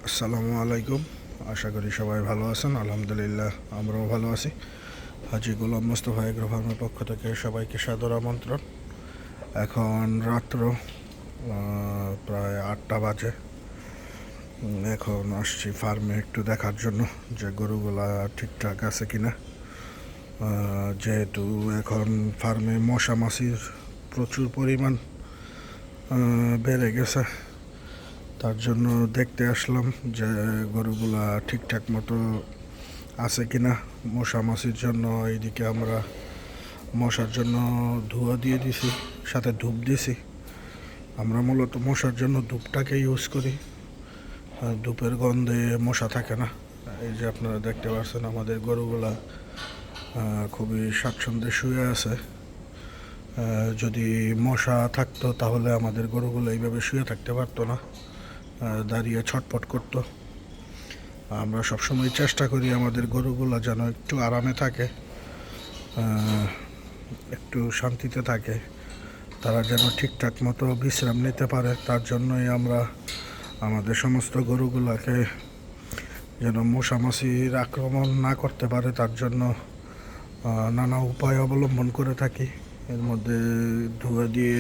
আসসালামু আলাইকুম। আশা করি সবাই ভালো আছেন। আলহামদুলিল্লাহ আমরাও ভালো আছি। হাজি গোলাম মোস্তফা এগ্রো ফার্মের পক্ষ থেকে সবাইকে সাদর আমন্ত্রণ। এখন রাত্র প্রায় 8টা বাজে। এখন আসছি ফার্মে একটু দেখার জন্য যে গরুগুলা ঠিকঠাক আছে কিনা। যেহেতু এখন ফার্মে মশা মাছির প্রচুর পরিমাণ বেড়ে গেছে, তার জন্য দেখতে আসলাম যে গরুগুলা ঠিকঠাক মতো আছে কিনা। মশা মাছির জন্য এইদিকে আমরা মশার জন্য ধোঁয়া দিয়ে দিছি, সাথে ধূপ দিছি। আমরা মূলত মশার জন্য ধূপটাকে ইউজ করি, ধূপের গন্ধে মশা থাকে না। এই যে আপনারা দেখতে পাচ্ছেন আমাদের গরুগুলা খুবই স্বাচ্ছন্দ্যে শুয়ে আছে। যদি মশা থাকতো তাহলে আমাদের গরুগুলো এইভাবে শুয়ে থাকতে পারতো না, দাঁড়িয়ে ছটফট করতো। আমরা সবসময় চেষ্টা করি আমাদের গরুগুলো যেন একটু আরামে থাকে, একটু শান্তিতে থাকে, তারা যেন ঠিকঠাক মতো বিশ্রাম নিতে পারে। তার জন্যই আমরা আমাদের সমস্ত গরুগুলোকে যেন মশা মাছির আক্রমণ না করতে পারে তার জন্য নানা উপায় অবলম্বন করে থাকি। এর মধ্যে ধোঁয়া দিয়ে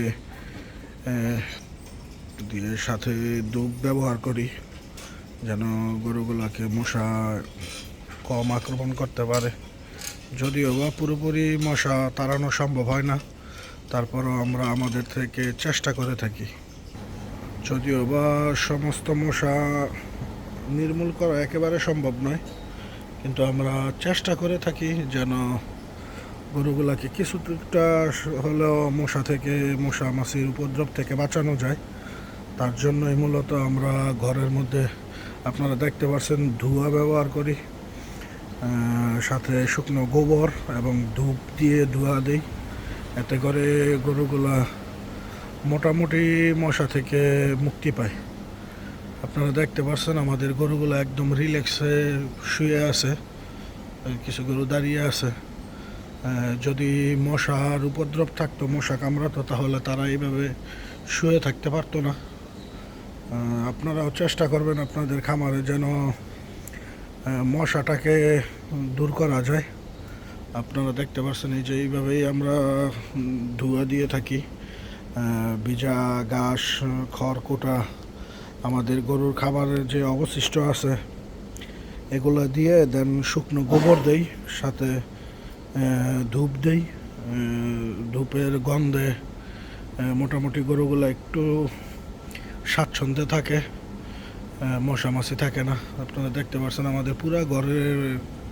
সাথে ধূপ ব্যবহার করি যেন গরুগুলোকে মশা কম আক্রমণ করতে পারে। যদিও বা পুরোপুরি মশা তাড়ানো সম্ভব হয় না, তারপরও আমরা আমাদের থেকে চেষ্টা করে থাকি। যদিও বা সমস্ত মশা নির্মূল করা একেবারে সম্ভব নয়, কিন্তু আমরা চেষ্টা করে থাকি যেন গরুগুলাকে কিছুটা হলেও মশা থেকে, মশা মাছির উপদ্রব থেকে বাঁচানো যায়। তার জন্যই মূলত আমরা ঘরের মধ্যে আপনারা দেখতে পাচ্ছেন ধোঁয়া ব্যবহার করি, সাথে শুকনো গোবর এবং ধূপ দিয়ে ধোঁয়া দিই। এতে করে গরুগুলা মোটামুটি মশা থেকে মুক্তি পায়। আপনারা দেখতে পাচ্ছেন আমাদের গরুগুলো একদম রিল্যাক্সে শুয়ে আছে, কিছু গরু দাঁড়িয়ে আছে। যদি মশার উপদ্রব থাকতো, মশা কামড়াতো, তাহলে তারা এইভাবে শুয়ে থাকতে পারতো না। আপনারাও চেষ্টা করবেন আপনাদের খামারে যেন মশাটাকে দূর করা যায়। আপনারা দেখতে পাচ্ছেন এই যে এইভাবেই আমরা ধোঁয়া দিয়ে থাকি। ভিজা ঘাস, খড়কুটা, আমাদের গরুর খাবারের যে অবশিষ্ট আছে এগুলো দিয়ে দেন শুকনো গোবর দেই, সাথে ধূপ দেই। ধূপের গন্ধে মোটামুটি গরুগুলো একটু স্বাচ্ছন্দ্যে থাকে, মশা মাছি থাকে না। আপনারা দেখতে পাচ্ছেন আমাদের পুরা ঘরের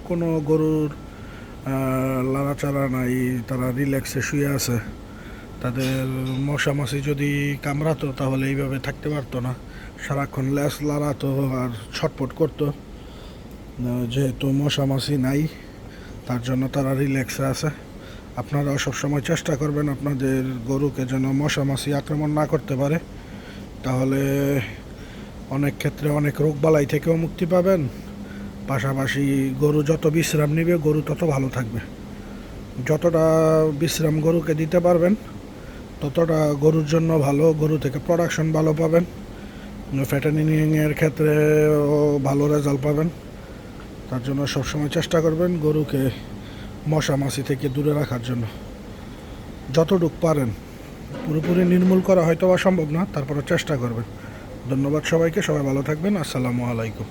কোনো গরুর লাড়াচাড়া নাই, তারা রিল্যাক্সে শুয়ে আছে। তাদের মশা মাছি যদি কামড়াতো তাহলে এইভাবে থাকতে পারতো না, সারাক্ষণ ল্যাস লাড়াতো আর ছটফট করতো। যেহেতু মশা মাছি নাই তার জন্য তারা রিল্যাক্সে আছে। আপনারাও সবসময় চেষ্টা করবেন আপনাদের গরুকে যেন মশা মাছি আক্রমণ না করতে পারে, তাহলে অনেক ক্ষেত্রে অনেক রোগবালাই থেকেও মুক্তি পাবেন। পাশাপাশি গরু যত বিশ্রাম নেবে গরু তত ভালো থাকবে। যতটা বিশ্রাম গরুকে দিতে পারবেন ততটা গরুর জন্য ভালো, গরু থেকে প্রোডাকশন ভালো পাবেন, ফ্যাটেনিংয়ের ক্ষেত্রে ভালো রেজাল্ট পাবেন। তার জন্য সবসময় চেষ্টা করবেন গরুকে মশা মাছি থেকে দূরে রাখার জন্য। যতটুকু পারেন, পুরোপুরি নির্মূল করা হয়তো বা সম্ভব না, তারপরে চেষ্টা করবেন। ধন্যবাদ সবাইকে, সবাই ভালো থাকবেন। আসসালামু আলাইকুম।